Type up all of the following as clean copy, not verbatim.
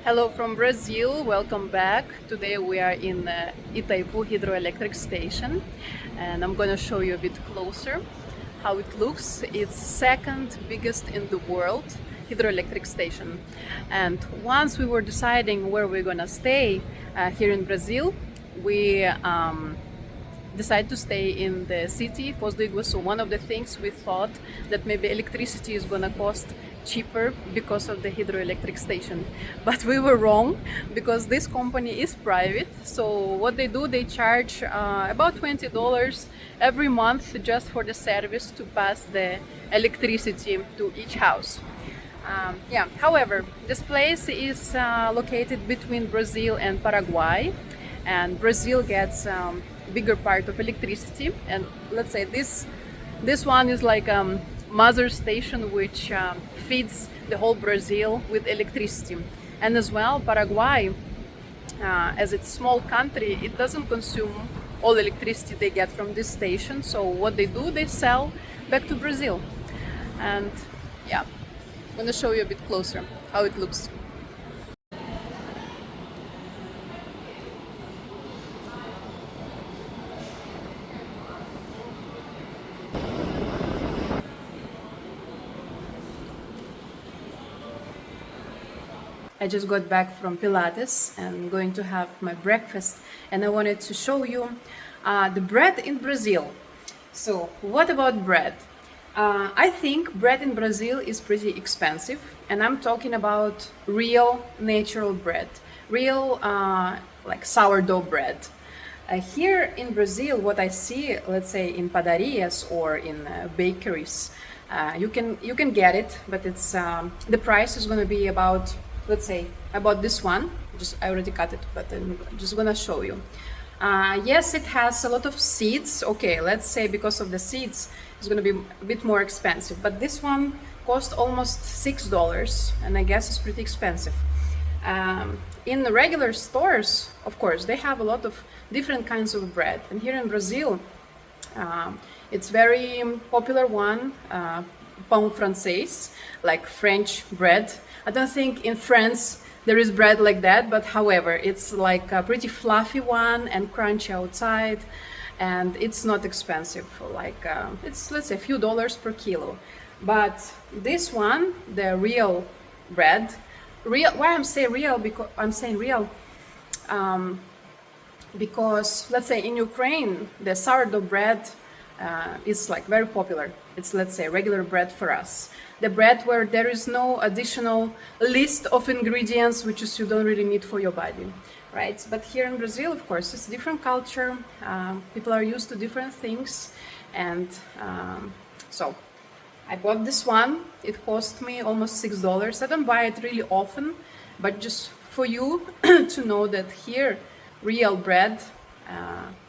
Hello from Brazil, welcome back. Today we are in Itaipu hydroelectric station and I'm going to show you a bit closer how it looks. It's second biggest in the world hydroelectric station, and once we were deciding where we're going to stay here in Brazil, we decided to stay in the city, Foz do Iguaçu. One of the things we thought that maybe electricity is going to cost cheaper because of the hydroelectric station, but we were wrong because this company is private. So what they do, they charge about $20 every month just for the service to pass the electricity to each house. However, this place is located between Brazil and Paraguay, and Brazil gets bigger part of electricity, and let's say this one is like mother station which feeds the whole Brazil with electricity. And as well, Paraguay, as it's small country, it doesn't consume all electricity they get from this station. So what they do, they sell back to Brazil. And yeah, I'm gonna show you a bit closer how it looks. I just got back from Pilates and going to have my breakfast, and I wanted to show you the bread in Brazil. So what about bread? I think bread in Brazil is pretty expensive, and I'm talking about real natural bread, real like sourdough bread. Here in Brazil, what I see, let's say in padarias or in bakeries, you can get it, but it's the price is going to be about, let's say, about this one. I already cut it, but I'm just gonna show you. Yes, it has a lot of seeds. Okay, let's say because of the seeds, it's gonna be a bit more expensive. But this one cost almost $6, and I guess it's pretty expensive. In the regular stores, of course, they have a lot of different kinds of bread. And here in Brazil, it's very popular one, pão francês, like French bread. I don't think in France there is bread like that, but however, it's like a pretty fluffy one and crunchy outside, and it's not expensive. Like it's, let's say, a few dollars per kilo. But this one, the real bread, real. Why I'm saying real? Because I'm saying real. Because let's say in Ukraine, the sourdough bread is like very popular. It's, let's say, regular bread for us. The bread where there is no additional list of ingredients which is you don't really need for your body, right? But here in Brazil, of course, it's a different culture. People are used to different things, and so I bought this one. It cost me almost $6. I don't buy it really often, but just for you to know that here real bread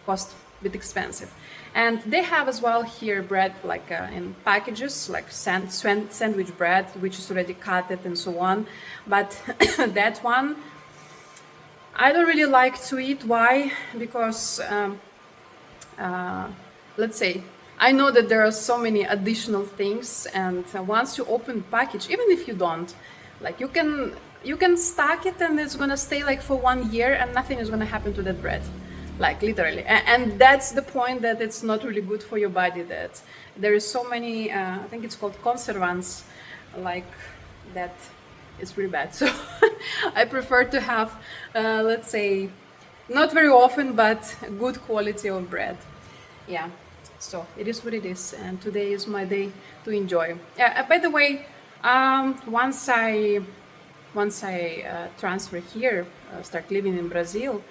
costs a bit expensive. And they have as well here bread like in packages, like sandwich bread, which is already cut and so on. But that one, I don't really like to eat. Why? Because let's say, I know that there are so many additional things, and once you open the package, even if you don't, like you can stack it and it's gonna stay like for 1 year and nothing is gonna happen to that bread. Like literally, and that's the point, that it's not really good for your body. That there is so many, I think it's called conservants, like that. It's really bad. So I prefer to have, let's say, not very often, but good quality of bread. Yeah. So it is what it is, and today is my day to enjoy. Yeah. By the way, once I transfer here, start living in Brazil.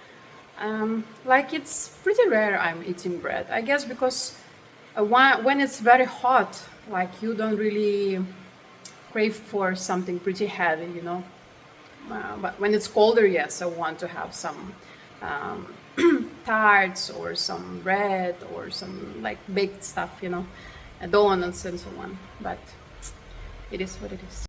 Like it's pretty rare I'm eating bread, I guess, because when it's very hot, like you don't really crave for something pretty heavy, you know. But when it's colder, yes, I want to have some tarts or some bread or some like baked stuff, you know, donuts and so on. But it is what it is.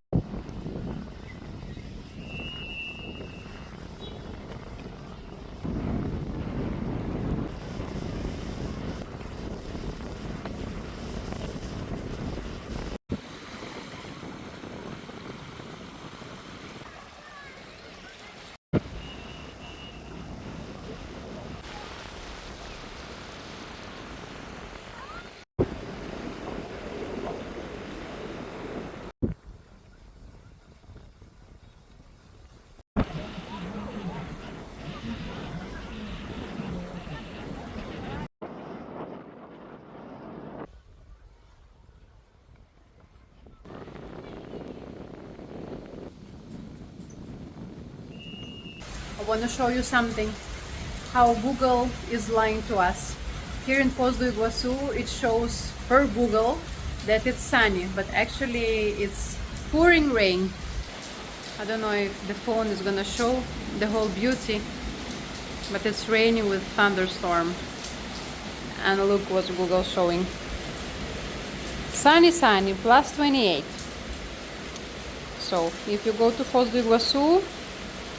want to show you something, how Google is lying to us. Here in Foz do Iguaçu, it shows per Google that it's sunny, but actually it's pouring rain. I don't know if the phone is gonna show the whole beauty, but it's raining with thunderstorm. And look what Google's showing. Sunny, sunny, plus 28. So if you go to Foz do Iguaçu,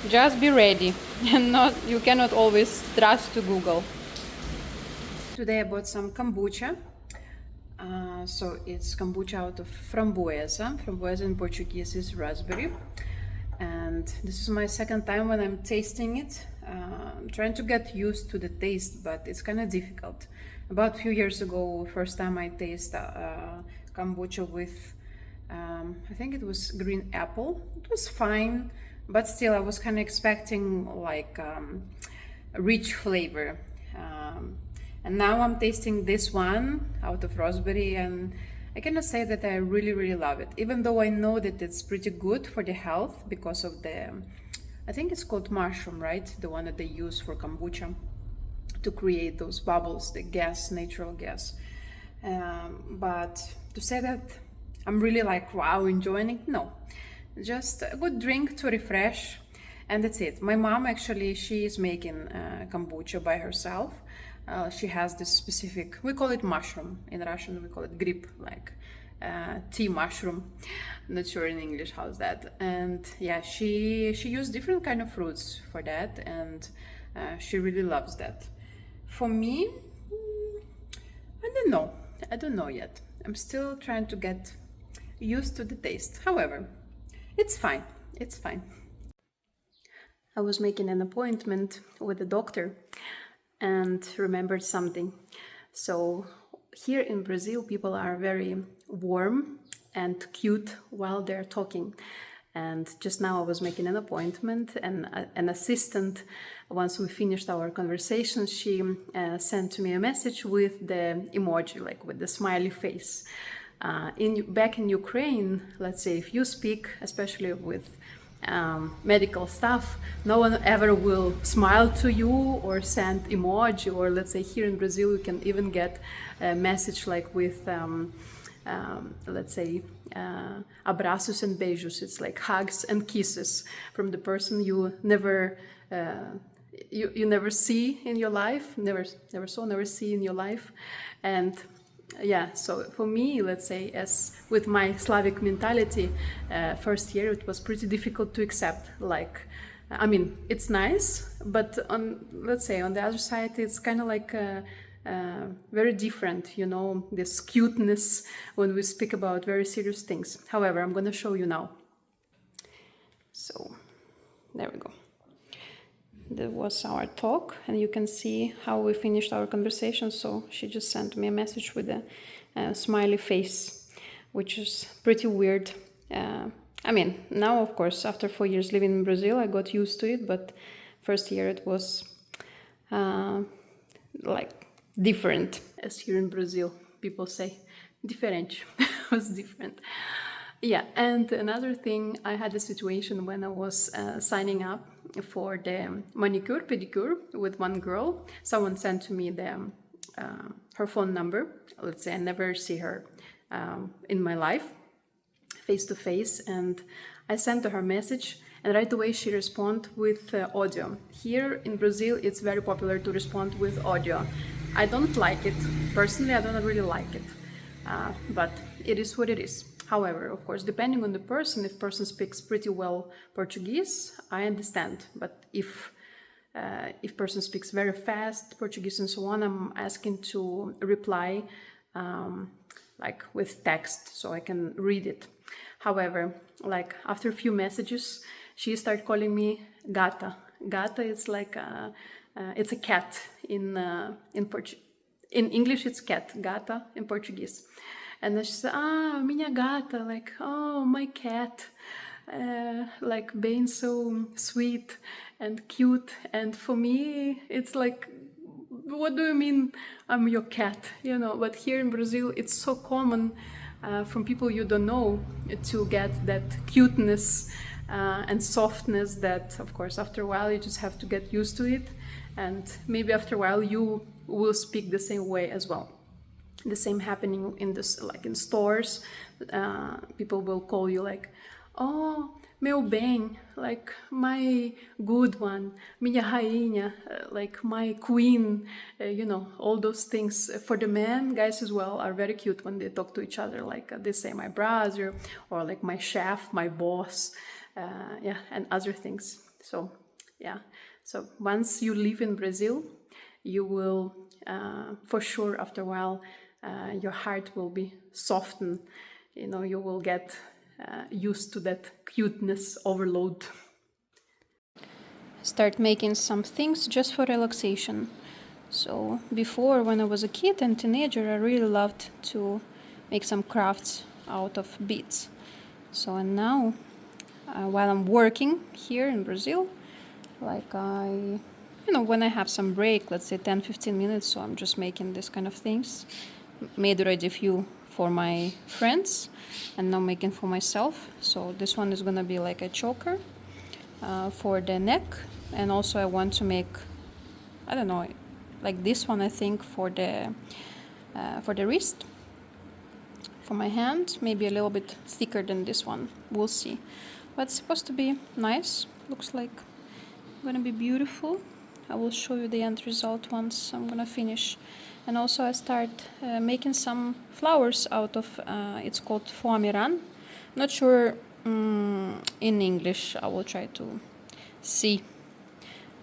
just be ready, and you cannot always trust to Google. Today I bought some kombucha. So it's kombucha out of framboesa. Framboesa in Portuguese is raspberry. And this is my second time when I'm tasting it. I'm trying to get used to the taste, but it's kind of difficult. About a few years ago, first time I tasted kombucha with, I think it was green apple. It was fine, but still I was kind of expecting like a rich flavor. And now I'm tasting this one out of raspberry, and I cannot say that I really love it, even though I know that it's pretty good for the health because of the, I think it's called mushroom, right? The one that they use for kombucha to create those bubbles, the gas, natural gas. But to say that I'm really like, wow, enjoying it, no. Just a good drink to refresh, and that's it. My mom actually, she is making kombucha by herself. She has this specific, we call it mushroom. In Russian, we call it grip, like tea mushroom. I'm not sure in English how's that. And yeah, she used different kind of fruits for that, and she really loves that. For me, I don't know yet. I'm still trying to get used to the taste. However, it's fine. It's fine. I was making an appointment with the doctor and remembered something. So here in Brazil, people are very warm and cute while they're talking. And just now I was making an appointment, and an assistant, once we finished our conversation, she sent to me a message with the emoji, like with the smiley face. Back in Ukraine, let's say if you speak, especially with medical stuff, no one ever will smile to you or send emoji, or let's say here in Brazil you can even get a message like with let's say abraços and beijos. It's like hugs and kisses from the person you never you never see in your life, never see in your life. And yeah, so for me, let's say, as with my Slavic mentality, first year it was pretty difficult to accept. Like, I mean, it's nice, but let's say on the other side, it's kind of like very different, you know, this cuteness when we speak about very serious things. However, I'm going to show you now. So, there we go. That was our talk, and you can see how we finished our conversation. So she just sent me a message with a smiley face, which is pretty weird. I mean, now, of course, after 4 years living in Brazil, I got used to it, but first year it was like different, as here in Brazil people say, diferente. It was different. Yeah, and another thing, I had a situation when I was signing up for the manicure, pedicure with one girl. Someone sent to me her phone number. Let's say I never see her in my life, face to face, and I sent her message, and right away she responded with audio. Here in Brazil, it's very popular to respond with audio. I don't like it. Personally, I don't really like it, but it is what it is. However, of course, depending on the person, if person speaks pretty well Portuguese, I understand. But if person speaks very fast Portuguese and so on, I'm asking to reply like with text so I can read it. However, like after a few messages, she started calling me gata. Gata is like it's a cat in English. It's cat. Gata in Portuguese. And then she said, minha gata, like, oh, my cat, like being so sweet and cute. And for me, it's like, what do you mean I'm your cat? You know, but here in Brazil, it's so common from people you don't know to get that cuteness and softness that, of course, after a while you just have to get used to it, and maybe after a while you will speak the same way as well. The same happening in this, like in stores. People will call you like, oh, meu bem, like my good one, minha rainha, like my queen, you know, all those things. For the men, guys as well are very cute when they talk to each other, like they say my brother, or like my chef, my boss, yeah, and other things. So yeah, so once you live in Brazil, you will, for sure, after a while, your heart will be softened. You know, you will get used to that cuteness overload. Start making some things just for relaxation. So before, when I was a kid and teenager, I really loved to make some crafts out of beads. So and now, while I'm working here in Brazil, like you know, when I have some break, let's say 10-15 minutes, so I'm just making this kind of things. Made already a few for my friends and now making for myself. So this one is gonna be like a choker for the neck, and also I want to make, I don't know, like this one, I think, for the wrist, for my hand, maybe a little bit thicker than this one, we'll see. But it's supposed to be nice, looks like gonna be beautiful. I will show you the end result once I'm gonna finish. And also I start making some flowers out of, it's called foamiran. Not sure in English. I will try to see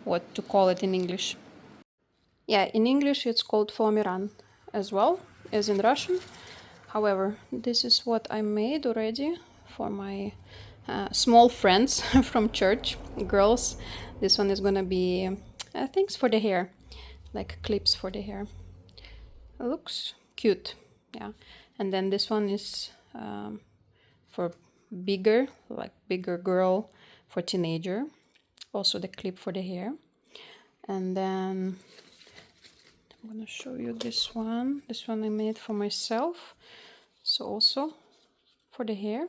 what to call it in English. Yeah, in English it's called foamiran as well as in Russian. However, this is what I made already for my small friends from church, girls. This one is gonna be things for the hair, like clips for the hair. It looks cute, yeah. And then this one is for bigger, like bigger girl, for teenager. Also the clip for the hair. And then I'm gonna show you this one. This one I made for myself, so also for the hair.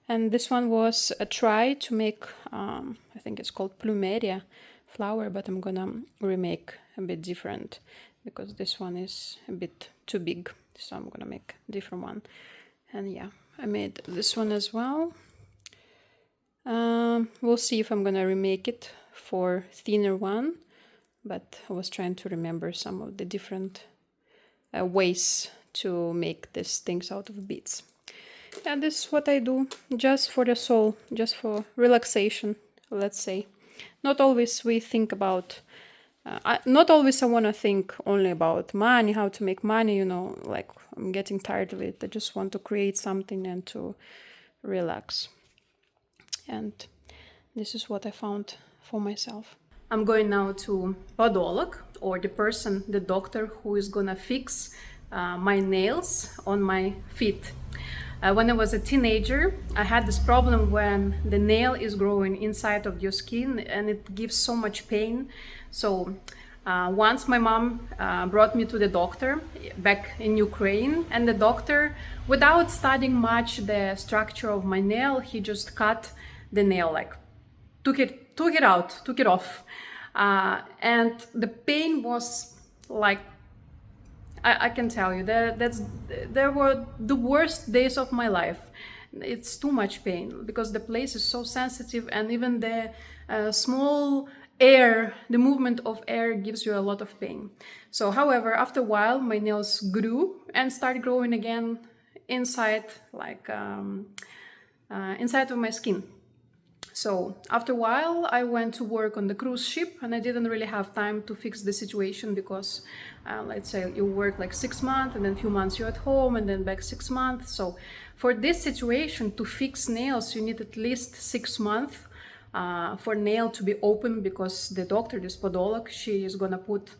And this one was a try to make, I think it's called plumeria flower, but I'm gonna remake a bit different because this one is a bit too big. So I'm gonna make a different one. And yeah, I made this one as well. We'll see if I'm gonna remake it for thinner one, but I was trying to remember some of the different ways to make these things out of beads. And this is what I do just for the soul, just for relaxation, let's say. Not always we think about, not always I want to think only about money, how to make money, you know, like I'm getting tired of it. I just want to create something and to relax. And this is what I found for myself. I'm going now to podolog, or the person, the doctor who is gonna fix my nails on my feet. When I was a teenager, I had this problem when the nail is growing inside of your skin and it gives so much pain. So once my mom brought me to the doctor back in Ukraine, and the doctor, without studying much the structure of my nail, he just cut the nail, like took it off. And the pain was like, I can tell you that there were the worst days of my life. It's too much pain because the place is so sensitive, and even the small air, the movement of air gives you a lot of pain. So, however, after a while, my nails grew and started growing again inside, like inside of my skin. So after a while, I went to work on the cruise ship, and I didn't really have time to fix the situation because, let's say, you work like 6 months, and then a few months you're at home, and then back 6 months. So for this situation, to fix nails, you need at least 6 months for nail to be open, because the doctor, this podolog, she is gonna put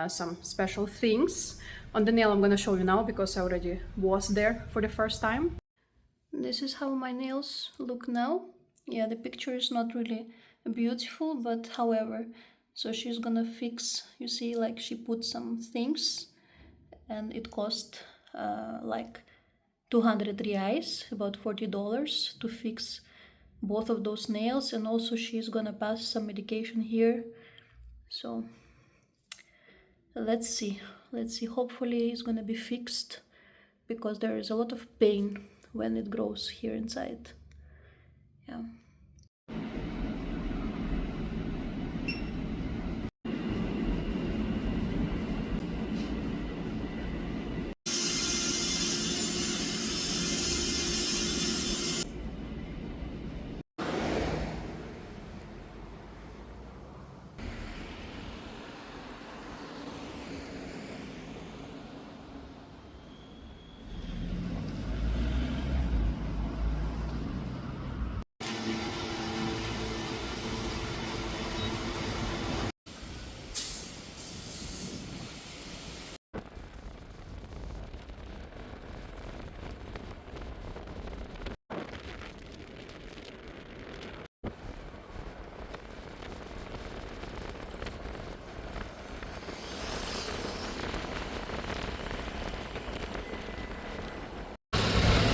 some special things on the nail. I'm gonna show you now because I already was there for the first time. This is how my nails look now. Yeah, the picture is not really beautiful, but however, so she's gonna fix, you see, like she put some things, and it cost like 200 reais, about $40, to fix both of those nails, and also she's gonna pass some medication here. So let's see. Hopefully it's gonna be fixed, because there is a lot of pain when it grows here inside. Yeah.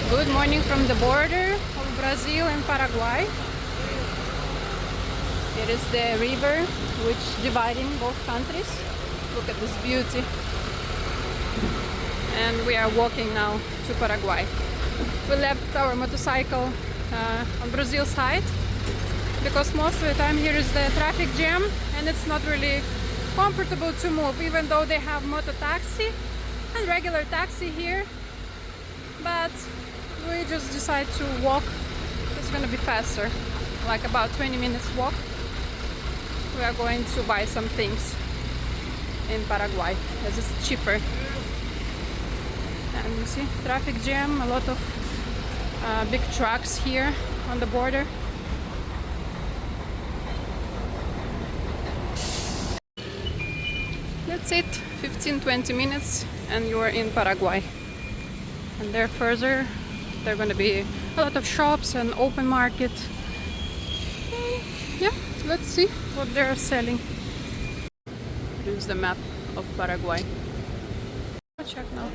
Good morning from the border of Brazil and Paraguay. It is the river which dividing both countries. Look at this beauty. And we are walking now to Paraguay. We left our motorcycle on Brazil side because most of the time here is the traffic jam and it's not really comfortable to move, even though they have motor taxi and regular taxi here. But we just decide to walk. It's gonna be faster, like about 20 minutes walk. We are going to buy some things in Paraguay as it's cheaper. And you see traffic jam, a lot of big trucks here on the border. That's it, 15-20 minutes and you are in Paraguay. And there further there are going to be a lot of shops and open market. Yeah, let's see what they're selling. Here's the map of Paraguay. I'll check now.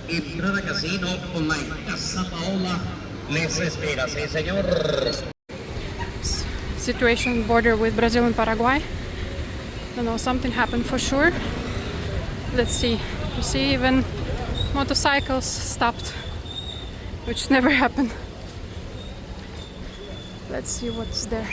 Entrada casino online. Casa Paola les espera, sí señor. Situation border with Brazil and Paraguay. Don't know, something happened for sure. Let's see. You see, even motorcycles stopped, which never happened. Let's see what's there.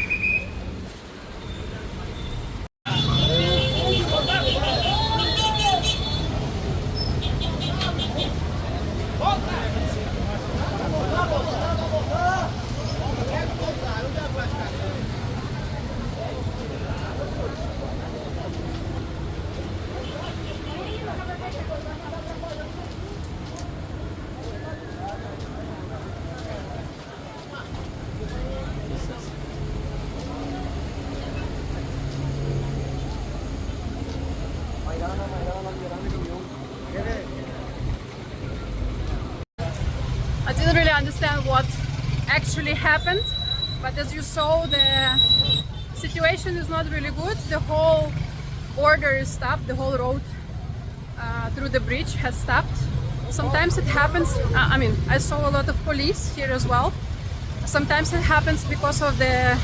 I didn't really understand what actually happened, but as you saw, the situation is not really good. The whole border is stopped, the whole road through the bridge has stopped. Sometimes it happens, I saw a lot of police here as well. Sometimes it happens because of the,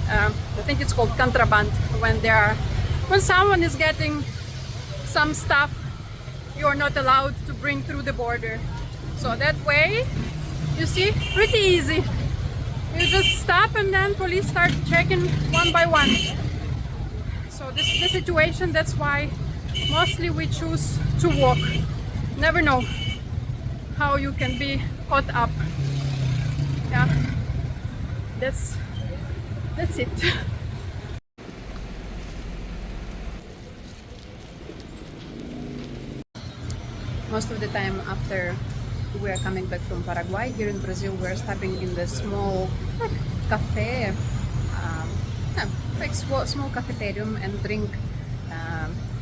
I think it's called contraband, when someone is getting some stuff you're not allowed to bring through the border. So that way, you see, pretty easy. You just stop and then police start checking one by one. So this is the situation, that's why mostly we choose to walk. Never know how you can be caught up. Yeah, that's it. Most of the time after we are coming back from Paraguay, here in Brazil we're stopping in the small cafe, small cafeterium and drink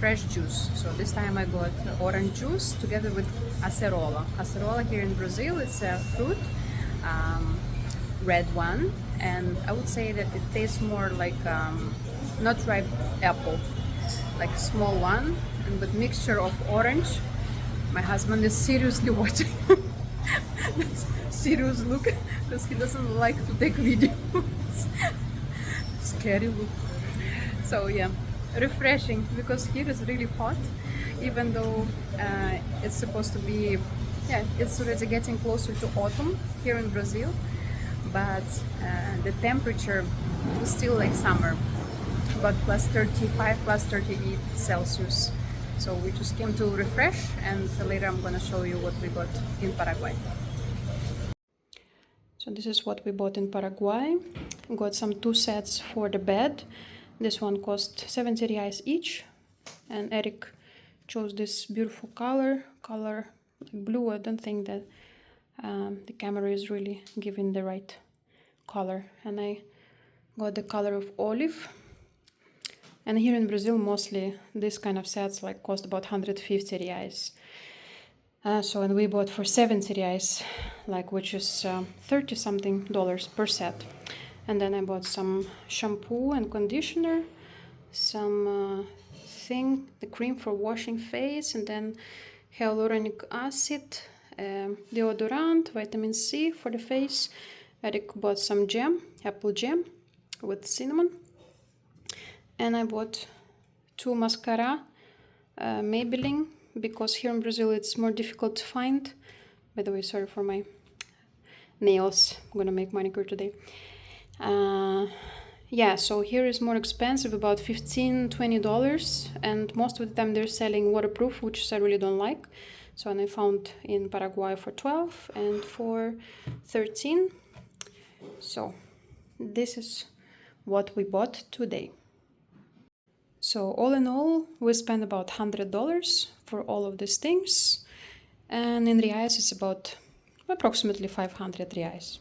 fresh juice. So this time I got orange juice together with acerola. Acerola here in Brazil, it's a fruit, red one, and I would say that it tastes more like not ripe apple, like small one, and with mixture of orange. My husband is seriously watching. That's serious look because he doesn't like to take videos. Scary look. So yeah, refreshing because here is really hot, even though it's supposed to be, yeah, it's already getting closer to autumn here in Brazil, but the temperature is still like summer, about plus 35, plus 38 Celsius. So we just came to refresh, and later I'm gonna show you what we got in Paraguay. So this is what we bought in Paraguay. We got some 2 sets for the bed. This one cost 70 reais each, and Eric chose this beautiful color like blue. I don't think that the camera is really giving the right color, and I got the color of olive. And here in Brazil, mostly this kind of sets like cost about 150 reais. And we bought for 70 reais, like, which is 30 something dollars per set. And then I bought some shampoo and conditioner, some the cream for washing face, and then hyaluronic acid, deodorant, vitamin C for the face. Eric bought some jam, apple jam with cinnamon. And I bought 2 mascara, Maybelline, because here in Brazil it's more difficult to find. By the way, sorry for my nails. I'm gonna make manicure today. Yeah, so here is more expensive, about $15-20, and most of the time they're selling waterproof, which I really don't like. So and I found in Paraguay for 12 and for 13. So this is what we bought today. So all in all, we spent about $100 for all of these things, and in reais it's about approximately 500 reais.